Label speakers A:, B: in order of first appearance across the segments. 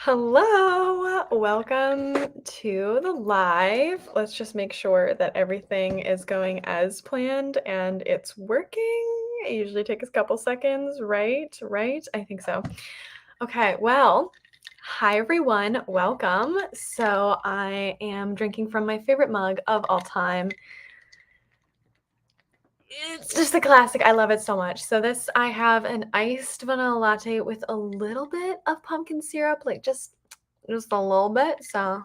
A: Hello, welcome to the live. Let's just make sure that everything is going as planned and it's working. It usually takes a couple seconds, right? Right? I think so. Okay, well, hi everyone, welcome. So I am drinking from my favorite mug of all time. It's just a classic. I love it so much. So I have an iced vanilla latte with a little bit of pumpkin syrup, like just a little bit. So,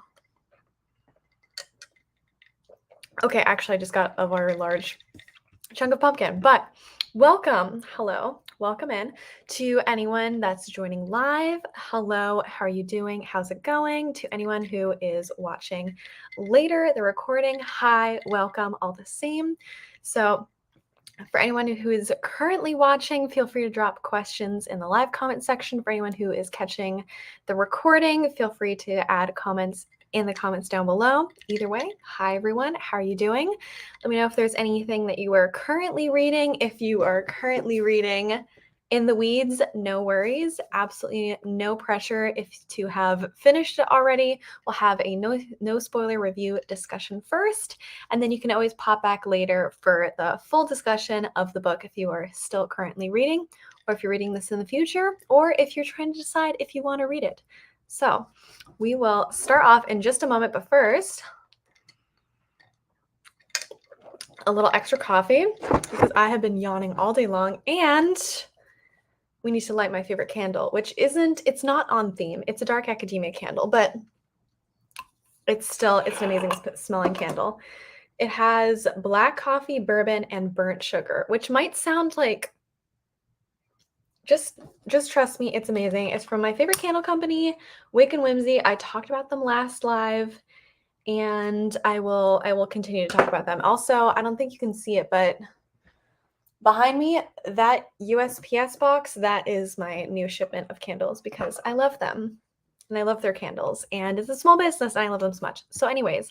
A: okay, actually, I just got a very large chunk of pumpkin. But welcome, hello, welcome in to anyone that's joining live. Hello, how are you doing? How's it going? To anyone who is watching later, the recording, hi, welcome, all the same. So, for anyone who is currently watching, feel free to drop questions in the live comment section. For anyone who is catching the recording, feel free to add comments in the comments down below. Either way, hi everyone, how are you doing? Let me know if there's anything that you are currently reading. If you are currently reading In the Weeds, no worries, absolutely no pressure if to have finished it already. We'll have a no spoiler review discussion first, and then you can always pop back later for the full discussion of the book if you are still currently reading, or if you're reading this in the future, or if you're trying to decide if you want to read it. So we will start off in just a moment, but first, a little extra coffee because I have been yawning all day long, and we need to light my favorite candle, which it's not on theme. It's a dark academia candle, but it's an amazing smelling candle. It has black coffee, bourbon, and burnt sugar, which might sound like just trust me, it's amazing. It's from my favorite candle company, Wake and Whimsy. I talked about them last live, and I will continue to talk about them. Also, I don't think you can see it, but behind me, that USPS box, that is my new shipment of candles because I love them and I love their candles, and it's a small business and I love them so much. So anyways,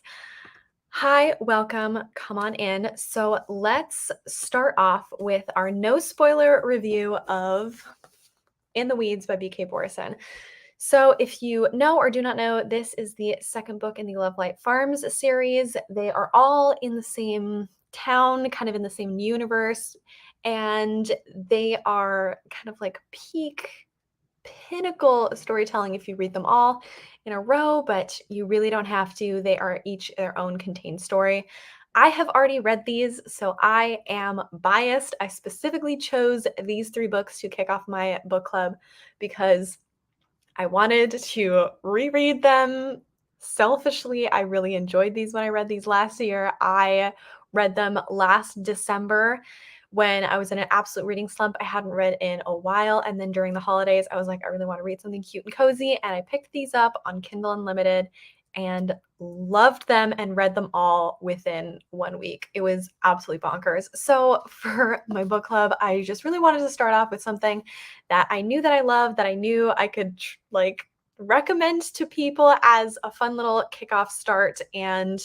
A: hi, welcome, come on in. So let's start off with our no spoiler review of In the Weeds by B K Borison. So if you know or do not know, this is the second book in the Lovelight Farms series. They are all in the same town, kind of in the same universe, and they are kind of like peak pinnacle storytelling if you read them all in a row, but you really don't have to. They are each their own contained story. I have already read these, so I am biased. I specifically chose these three books to kick off my book club because I wanted to reread them. Selfishly, I really enjoyed these when I read these last year. I read them last December when I was in an absolute reading slump. I hadn't read in a while. And then during the holidays, I was like, I really want to read something cute and cozy. And I picked these up on Kindle Unlimited and loved them and read them all within 1 week. It was absolutely bonkers. So for my book club, I just really wanted to start off with something that I knew that I loved, that I knew I could recommend to people as a fun little kickoff start. And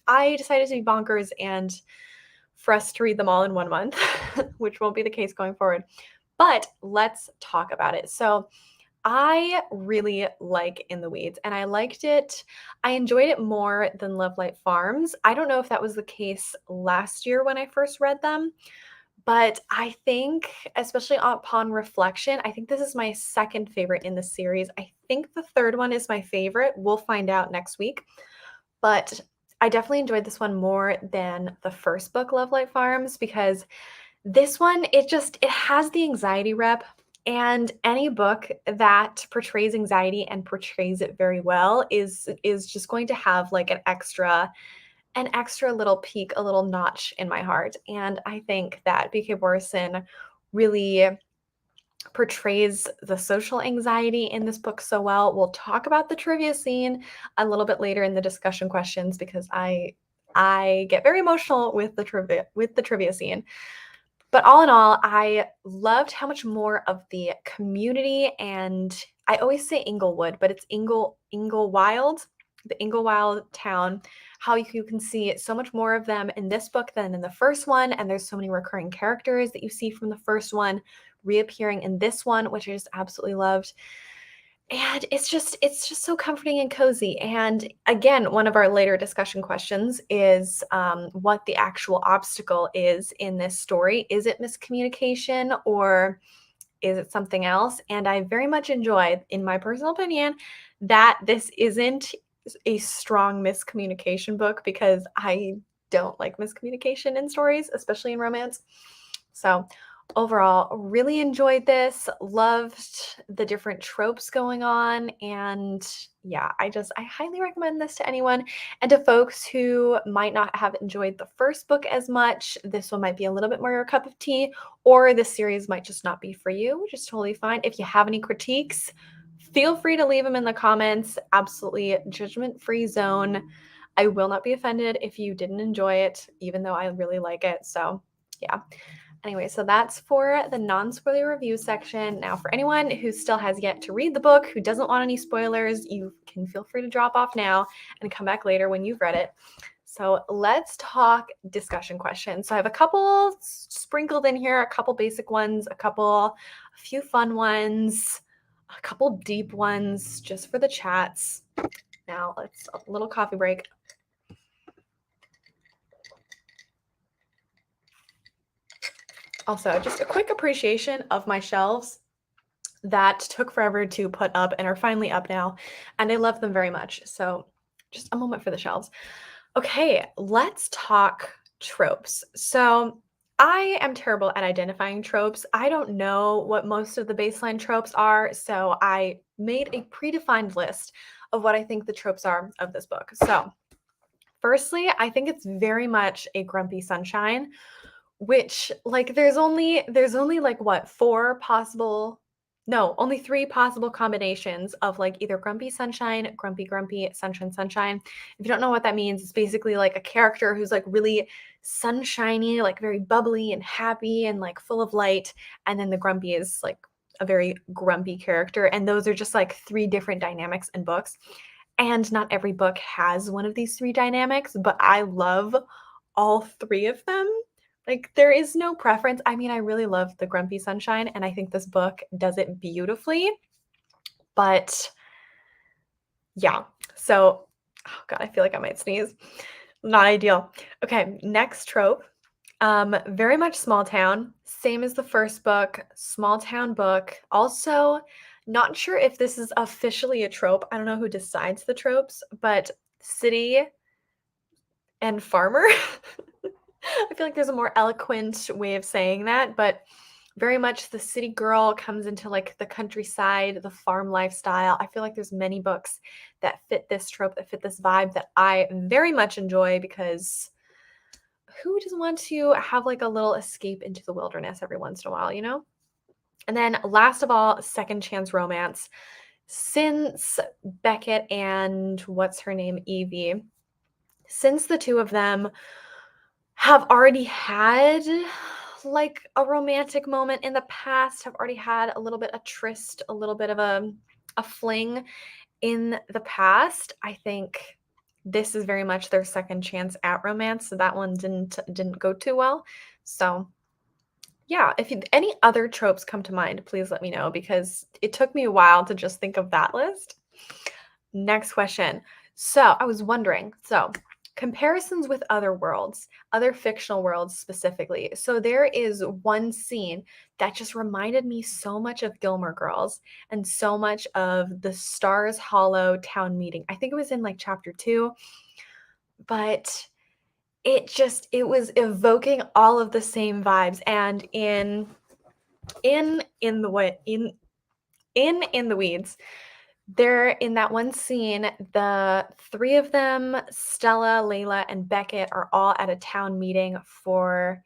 A: I decided to be bonkers and for us to read them all in 1 month, which won't be the case going forward. But let's talk about it. So I really like In the Weeds, and I liked it. I enjoyed it more than Lovelight Farms. I don't know if that was the case last year when I first read them, but I think, especially upon reflection, I think this is my second favorite in the series. I think the third one is my favorite. We'll find out next week. But I definitely enjoyed this one more than the first book, Lovelight Farms, because this one, it has the anxiety rep, and any book that portrays anxiety and portrays it very well is just going to have like an extra little peak, a little notch in my heart. And I think that B K Borison really portrays the social anxiety in this book so well. We'll talk about the trivia scene a little bit later in the discussion questions because I get very emotional with the trivia scene. But all in all, I loved how much more of the community, and I always say Inglewood, but it's Inglewild, the Inglewild town, how you can see so much more of them in this book than in the first one, and there's so many recurring characters that you see from the first one reappearing in this one, which I just absolutely loved. And it's just so comforting and cozy. And again, one of our later discussion questions is what the actual obstacle is in this story. Is it miscommunication or is it something else? And I very much enjoy, in my personal opinion, that this isn't a strong miscommunication book because I don't like miscommunication in stories, especially in romance. So, overall, really enjoyed this, loved the different tropes going on. And yeah, I highly recommend this to anyone. And to folks who might not have enjoyed the first book as much, this one might be a little bit more your cup of tea, or this series might just not be for you, which is totally fine. If you have any critiques, feel free to leave them in the comments. Absolutely judgment-free zone. I will not be offended if you didn't enjoy it, even though I really like it. So, yeah. Anyway, so that's for the non-spoiler review section. Now, for anyone who still has yet to read the book, who doesn't want any spoilers, you can feel free to drop off now and come back later when you've read it. So let's talk discussion questions. So I have a couple sprinkled in here, a couple basic ones, a few fun ones, a couple deep ones just for the chats. Now let's a little coffee break. Also, just a quick appreciation of my shelves that took forever to put up and are finally up now, and I love them very much. So just a moment for the shelves. Okay, let's talk tropes. So I am terrible at identifying tropes. I don't know what most of the baseline tropes are, so I made a predefined list of what I think the tropes are of this book. So firstly, I think it's very much a grumpy sunshine, which like there's only like what, only 3 possible combinations of like either grumpy sunshine, grumpy grumpy, sunshine sunshine. If you don't know what that means, it's basically like a character who's like really sunshiny, like very bubbly and happy and like full of light, and then the grumpy is like a very grumpy character, and those are just like 3 different dynamics in books. And not every book has one of these 3 dynamics, but I love all 3 of them. Like, there is no preference. I mean, I really love the grumpy sunshine, and I think this book does it beautifully. But yeah, so oh god, I feel like I might sneeze. Not ideal. Okay, next trope. Very much small town, same as the first book, small town book. Also, not sure if this is officially a trope. I don't know who decides the tropes, but city and farmer. I feel like there's a more eloquent way of saying that, but very much the city girl comes into like the countryside, the farm lifestyle. I feel like there's many books that fit this trope, that fit this vibe that I very much enjoy because who doesn't want to have like a little escape into the wilderness every once in a while, you know? And then last of all, second chance romance. Since Beckett and what's her name, Evie, since the 2 of them have already had like a romantic moment in the past, have already had a little bit of tryst, a little bit of a fling in the past, I think this is very much their second chance at romance. So that one didn't go too well. So yeah, if any other tropes come to mind, please let me know because it took me a while to just think of that list. Next question. So I was wondering, comparisons with other worlds, other fictional worlds specifically. So there is one scene that just reminded me so much of Gilmore Girls and so much of the Stars Hollow town meeting. I think it was in like chapter 2, but it was evoking all of the same vibes. And in the way in the weeds, there in that one scene, the 3 of them, Stella, Layla, and Beckett, are all at a town meeting for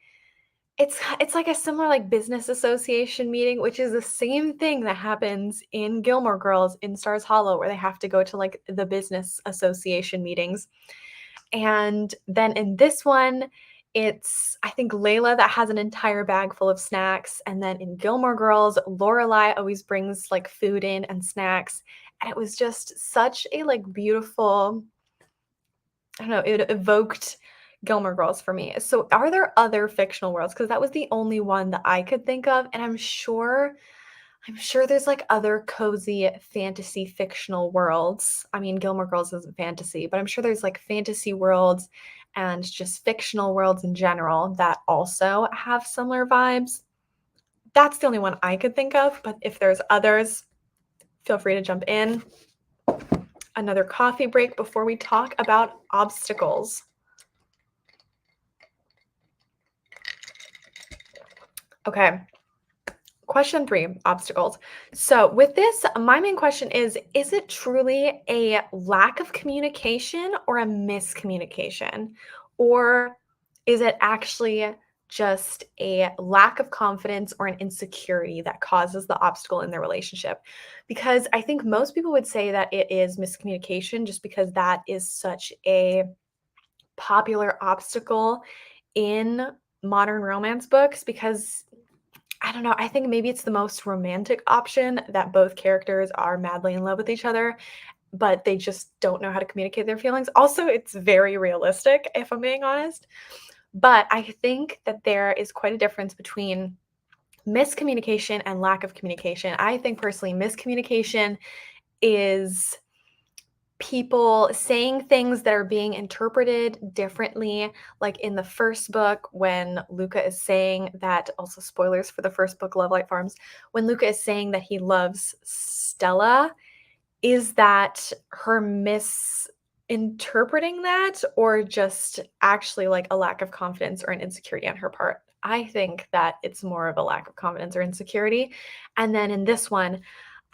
A: it's like a similar like business association meeting, which is the same thing that happens in Gilmore Girls in Stars Hollow, where they have to go to like the business association meetings. And then in this one, it's I think Layla that has an entire bag full of snacks, and then in Gilmore Girls, Lorelai always brings like food in and snacks, and it was just such a like beautiful. I don't know. It evoked Gilmore Girls for me. So, are there other fictional worlds? Because that was the only one that I could think of, and I'm sure I'm sure there's like other cozy fantasy fictional worlds. I mean, Gilmore Girls isn't fantasy, but I'm sure there's like fantasy worlds and just fictional worlds in general that also have similar vibes. That's the only one I could think of, but if there's others, feel free to jump in. Another coffee break before we talk about obstacles. Okay. Question 3, obstacles. So with this, my main question is it truly a lack of communication or a miscommunication? Or is it actually just a lack of confidence or an insecurity that causes the obstacle in their relationship? Because I think most people would say that it is miscommunication just because that is such a popular obstacle in modern romance books because I don't know, I think maybe it's the most romantic option that both characters are madly in love with each other, but they just don't know how to communicate their feelings. Also, it's very realistic, if I'm being honest. But I think that there is quite a difference between miscommunication and lack of communication. I think personally, miscommunication is people saying things that are being interpreted differently. Like in the first book, when Luca is saying that, also spoilers for the first book, Lovelight Farms, when Luca is saying that he loves Stella, is that her misinterpreting that or just actually like a lack of confidence or an insecurity on her part? I think that it's more of a lack of confidence or insecurity. And then in this one,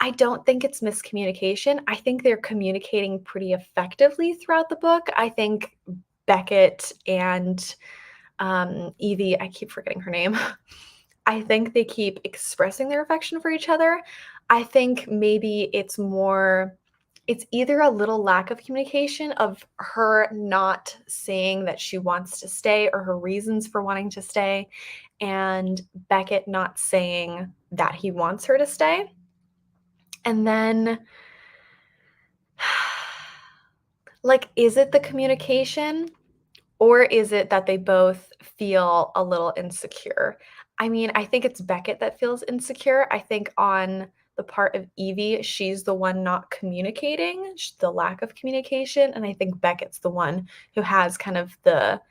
A: I don't think it's miscommunication. I think they're communicating pretty effectively throughout the book. I think Beckett and Evie, I keep forgetting her name. I think they keep expressing their affection for each other. I think maybe it's either a little lack of communication of her not saying that she wants to stay or her reasons for wanting to stay, and Beckett not saying that he wants her to stay. And then, like, is it the communication or is it that they both feel a little insecure? I mean, I think it's Beckett that feels insecure. I think on the part of Evie, she's the one not communicating, the lack of communication, and I think Beckett's the one who has kind of the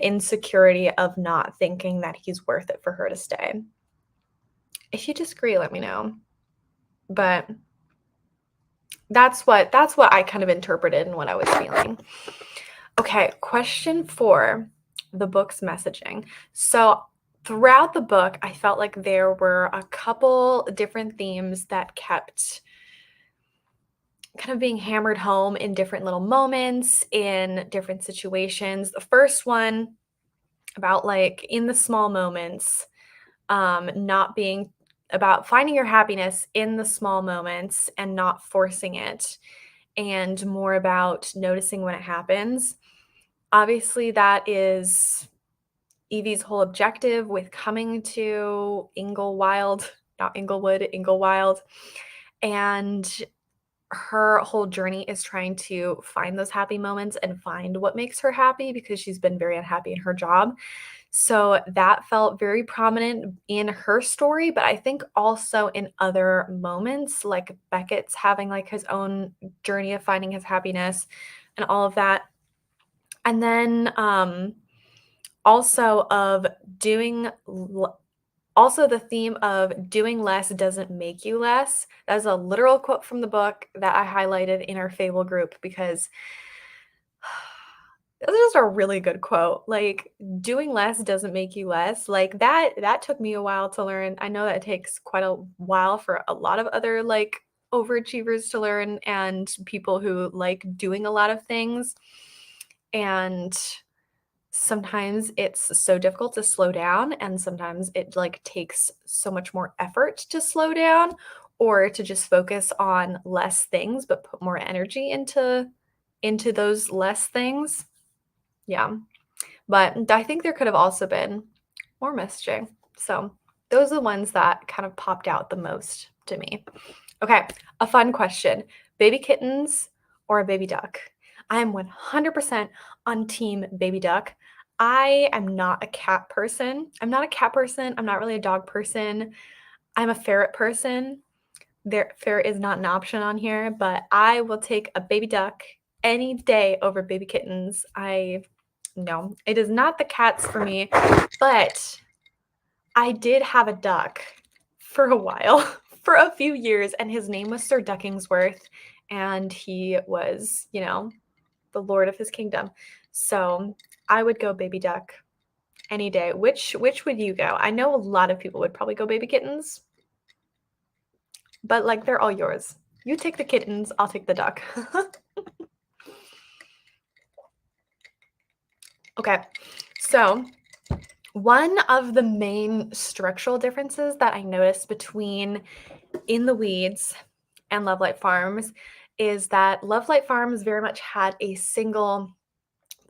A: insecurity of not thinking that he's worth it for her to stay. If you disagree, let me know. But that's what I kind of interpreted and what I was feeling. Okay, question 4, the book's messaging. So throughout the book, I felt like there were a couple different themes that kept kind of being hammered home in different little moments, in different situations. The first one about like in the small moments, not being about finding your happiness in the small moments and not forcing it, and more about noticing when it happens. Obviously, that is Evie's whole objective with coming to Inglewild, not Inglewood, Inglewild. And her whole journey is trying to find those happy moments and find what makes her happy because she's been very unhappy in her job. So that felt very prominent in her story, but I think also in other moments, like Beckett's having like his own journey of finding his happiness and all of that. And then also of doing also the theme of doing less doesn't make you less. That is a literal quote from the book that I highlighted in our Fable group because this is a really good quote. Like, doing less doesn't make you less. Like that took me a while to learn. I know that it takes quite a while for a lot of other like overachievers to learn and people who like doing a lot of things. And sometimes it's so difficult to slow down, and sometimes it like takes so much more effort to slow down or to just focus on less things but put more energy into those less things. Yeah. But I think there could have also been more messaging. So those are the ones that kind of popped out the most to me. Okay, a fun question. Baby kittens or a baby duck? I am 100% on team baby duck. I am not a cat person. I'm not a cat person. I'm not really a dog person. I'm a ferret person. Ferret is not an option on here, but I will take a baby duck any day over baby kittens. No, it is not the cats for me, but I did have a duck for a while, for a few years, and his name was Sir Duckingsworth, and he was, the lord of his kingdom. So I would go baby duck any day. Which would you go? I know a lot of people would probably go baby kittens, but like they're all yours. You take the kittens, I'll take the duck. Okay, so one of the main structural differences that I noticed between In the Weeds and Lovelight Farms is that Lovelight Farms very much had a single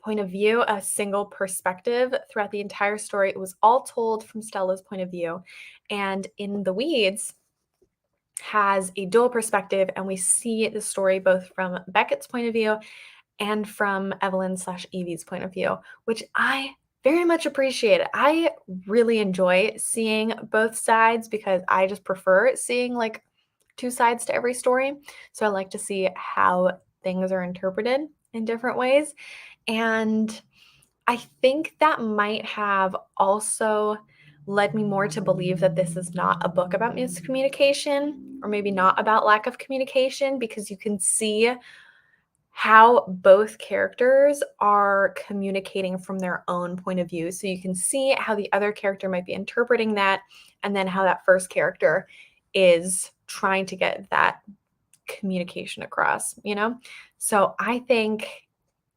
A: point of view, a single perspective throughout the entire story. It was all told from Stella's point of view. And In the Weeds has a dual perspective, and we see the story both from Beckett's point of view and from Evelyn/Evie's point of view, which I very much appreciate. I really enjoy seeing both sides because I just prefer seeing like two sides to every story. So I like to see how things are interpreted in different ways. And I think that might have also led me more to believe that this is not a book about miscommunication, or maybe not about lack of communication, because you can see how both characters are communicating from their own point of view. So you can see how the other character might be interpreting that, and then how that first character is trying to get that communication across, So I think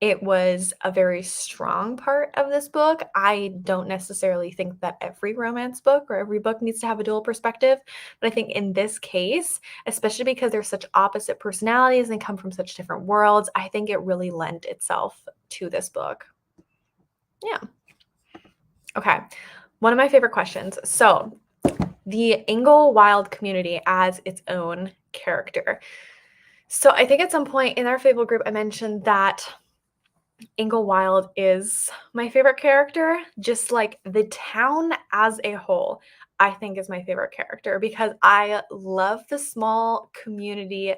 A: it was a very strong part of this book. I don't necessarily think that every romance book or every book needs to have a dual perspective, but I think in this case, especially because they're such opposite personalities and come from such different worlds, I think it really lent itself to this book. Yeah. Okay. One of my favorite questions. So, the Inglewild community as its own character. So, I think at some point in our Fable group, I mentioned that Inglewild is my favorite character. Just like the town as a whole, I think is my favorite character because I love the small community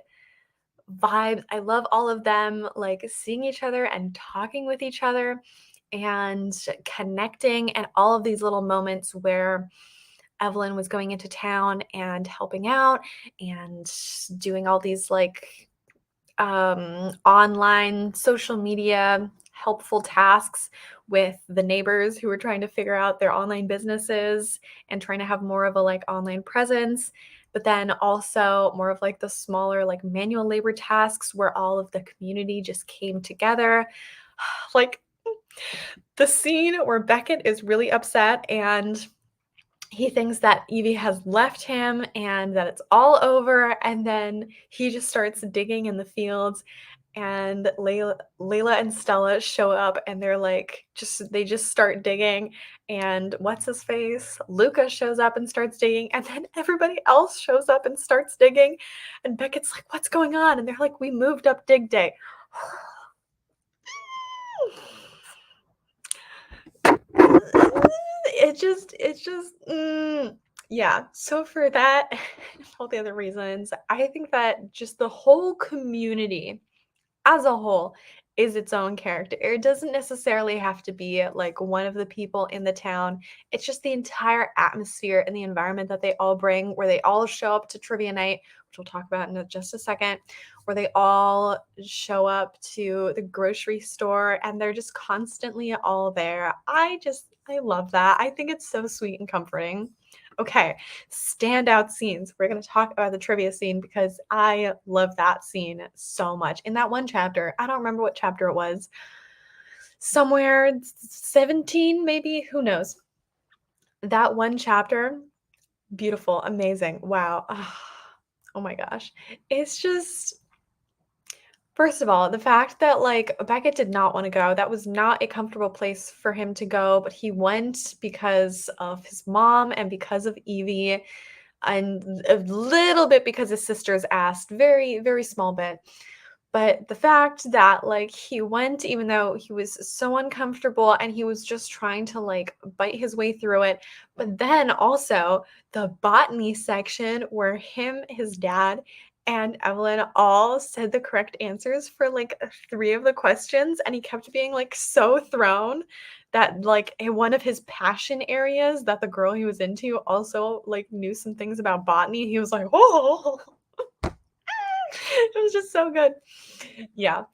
A: vibes. I love all of them like seeing each other and talking with each other and connecting, and all of these little moments where Evelyn was going into town and helping out and doing all these like online social media helpful tasks with the neighbors who were trying to figure out their online businesses and trying to have more of a like online presence, but then also more of like the smaller like manual labor tasks where all of the community just came together. Like the scene where Beckett is really upset and he thinks that Evie has left him and that it's all over, and then he just starts digging in the fields, and Layla and Stella show up, and they're like they just start digging, and what's his face? Luca shows up and starts digging, and then everybody else shows up and starts digging, and Beckett's like, "What's going on?" And they're like, "We moved up dig day." Yeah. So for that and all the other reasons, I think that just the whole community as a whole is its own character. It doesn't necessarily have to be like one of the people in the town. It's just the entire atmosphere and the environment that they all bring, where they all show up to trivia night, which we'll talk about in just a second, where they all show up to the grocery store and they're just constantly all there. I love that. I think it's so sweet and comforting. Okay, standout scenes. We're going to talk about the trivia scene because I love that scene so much. In that one chapter, I don't remember what chapter it was, somewhere 17 maybe, who knows. That one chapter, beautiful, amazing. Wow. Oh my gosh. It's just, first of all, the fact that like Beckett did not want to go, that was not a comfortable place for him to go, but he went because of his mom and because of Evie, and a little bit because his sisters asked, very, very small bit. But the fact that, like, he went even though he was so uncomfortable and he was just trying to, like, bite his way through it, but then also the botany section where him, his dad, and Evelyn all said the correct answers for, like, 3 of the questions, and he kept being, like, so thrown that, like, in one of his passion areas that the girl he was into also, like, knew some things about botany, he was like, "Oh." It was just so good. Yeah.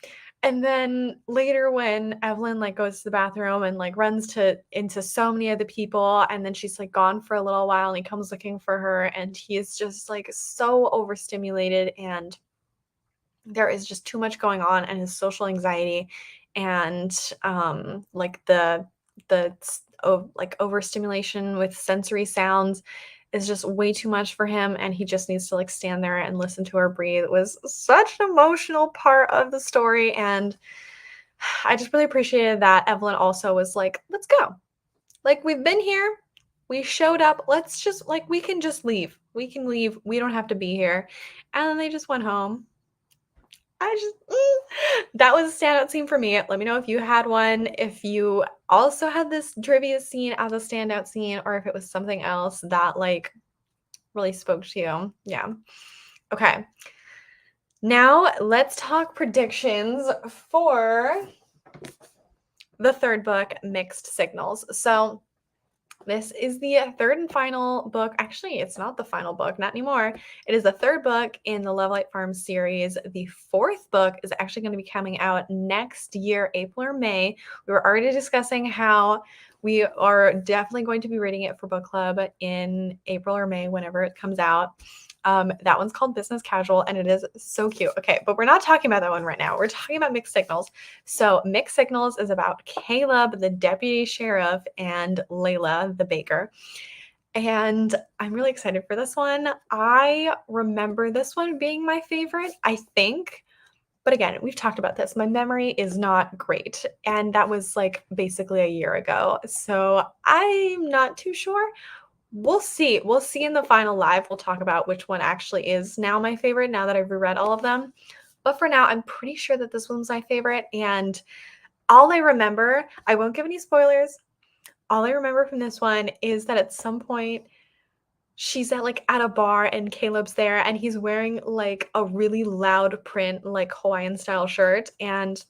A: And then later when Evelyn, like, goes to the bathroom and, like, runs to into so many of the people, and then she's, like, gone for a little while, and he comes looking for her, and he is just, like, so overstimulated, and there is just too much going on, and his social anxiety and, like, like, overstimulation with sensory sounds is just way too much for him, and he just needs to, like, stand there and listen to her breathe. It was such an emotional part of the story, and I just really appreciated that Evelyn also was like, "Let's go. Like, we've been here. We showed up. Let's just like, we can just leave. We can leave. We don't have to be here." And then they just went home. I just that was a standout scene for me. Let me know if you had one, if you also had this trivia scene as a standout scene, or if it was something else that, like, really spoke to you. Yeah. Okay. Now let's talk predictions for the third book, Mixed Signals. So this is the third and final book. Actually, it's not the final book, not anymore. It is the third book in the Lovelight Farms series. The fourth book is actually going to be coming out next year, April or May. We were already discussing how we are definitely going to be reading it for book club in April or May, whenever it comes out. That one's called Business Casual, and it is so cute. Okay, but we're not talking about that one right now. We're talking about Mixed Signals. So Mixed Signals is about Caleb, the deputy sheriff, and Layla, the baker. And I'm really excited for this one. I remember this one being my favorite, I think. But again, we've talked about this. My memory is not great. And that was, like, basically a year ago. So I'm not too sure. We'll see. We'll see in the final live. We'll talk about which one actually is now my favorite now that I've reread all of them. But for now, I'm pretty sure that this one's my favorite. And all I remember, I won't give any spoilers. All I remember from this one is that at some point she's at a bar and Caleb's there and he's wearing, like, a really loud print, like, Hawaiian style shirt, and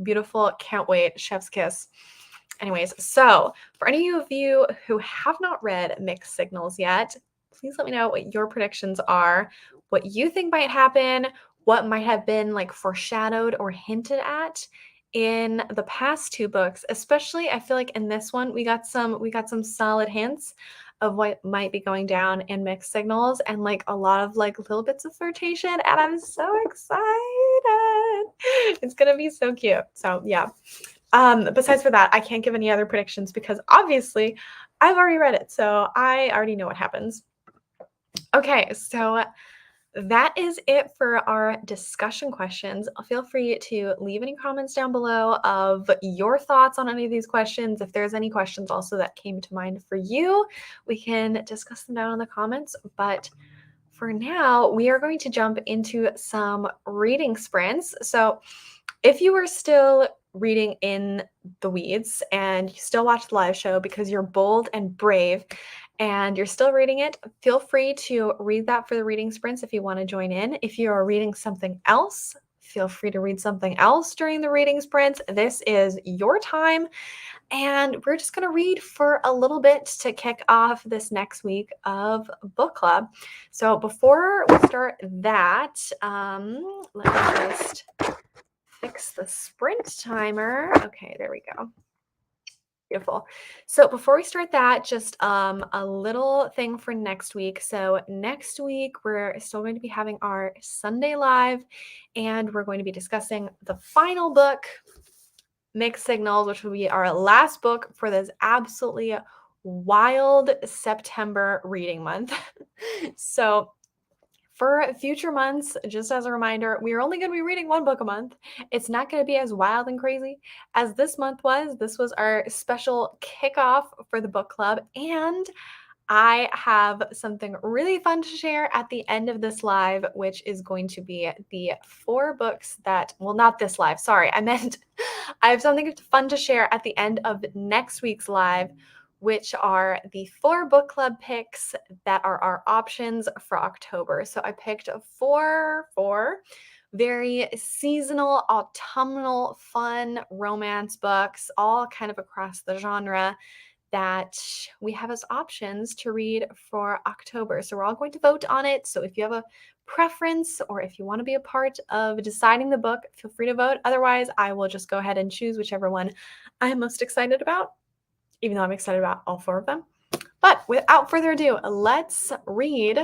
A: beautiful. Can't wait. Chef's kiss. Anyways, so for any of you who have not read Mixed Signals yet, please let me know what your predictions are, what you think might happen, what might have been, like, foreshadowed or hinted at in the past two books. Especially, I feel like in this one we got some solid hints of what might be going down in Mixed Signals, and, like, a lot of, like, little bits of flirtation, and I'm so excited. It's gonna be so cute. So yeah. Besides for that, I can't give any other predictions because obviously I've already read it, so I already know what happens. Okay, so that is it for our discussion questions. Feel free to leave any comments down below of your thoughts on any of these questions. If there's any questions also that came to mind for you, we can discuss them down in the comments. But for now, we are going to jump into some reading sprints. So if you are still reading in the weeds and you still watch the live show because you're bold and brave and you're still reading it, feel free to read that for the reading sprints if you want to join in. If you are reading something else, feel free to read something else during the reading sprints. This is your time. And we're just going to read for a little bit to kick off this next week of book club. So before we start that, let me just fix the sprint timer. Okay, there we go. Beautiful. So before we start that, just a little thing for next week. So next week, we're still going to be having our Sunday live, and we're going to be discussing the final book, Mixed Signals, which will be our last book for this absolutely wild September reading month. So for future months, just as a reminder, we are only going to be reading one book a month. It's not going to be as wild and crazy as this month was. This was our special kickoff for the book club. And I have something really fun to share at the end of this live, which is going to be the 4 books that, well, not this live, sorry, I meant I have something fun to share at the end of next week's live, which are the 4 book club picks that are our options for October. So I picked four very seasonal, autumnal, fun romance books, all kind of across the genre, that we have as options to read for October. So we're all going to vote on it. So if you have a preference or if you want to be a part of deciding the book, feel free to vote. Otherwise, I will just go ahead and choose whichever one I'm most excited about, even though I'm excited about all 4 of them. But without further ado, let's read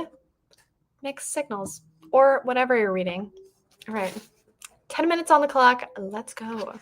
A: Mixed Signals or whatever you're reading. All right, 10 minutes on the clock. Let's go.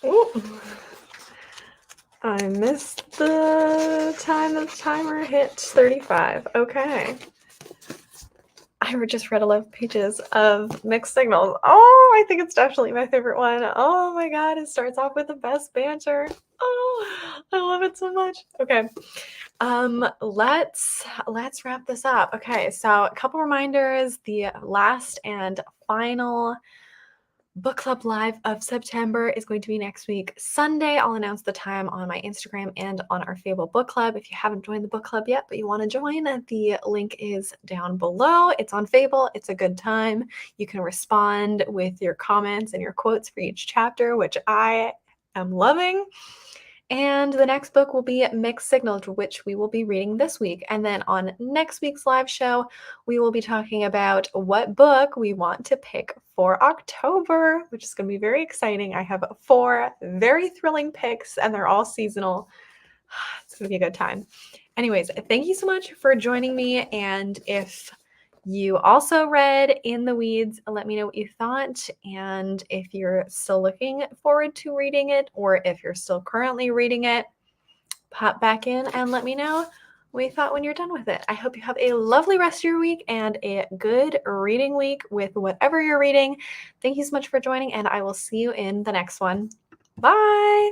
A: Ooh. I missed the time the timer hit 35. Okay. I just read 11 pages of Mixed Signals. Oh, I think it's definitely my favorite one. Oh my god, it starts off with the best banter. Oh, I love it so much. Okay. Let's wrap this up. Okay, so a couple reminders. The last and final book club live of September is going to be next week, Sunday. I'll announce the time on my Instagram and on our Fable book club. If you haven't joined the book club yet, but you want to join, the link is down below. It's on Fable. It's a good time. You can respond with your comments and your quotes for each chapter, which I am loving. And the next book will be Mixed Signals, which we will be reading this week. And then on next week's live show, we will be talking about what book we want to pick for October, which is going to be very exciting. I have 4 very thrilling picks, and they're all seasonal. It's going to be a good time. Anyways, thank you so much for joining me. And if you also read In the Weeds, let me know what you thought. And if you're still looking forward to reading it, or if you're still currently reading it, pop back in and let me know what you thought when you're done with it. I hope you have a lovely rest of your week and a good reading week with whatever you're reading. Thank you so much for joining, and I will see you in the next one. Bye.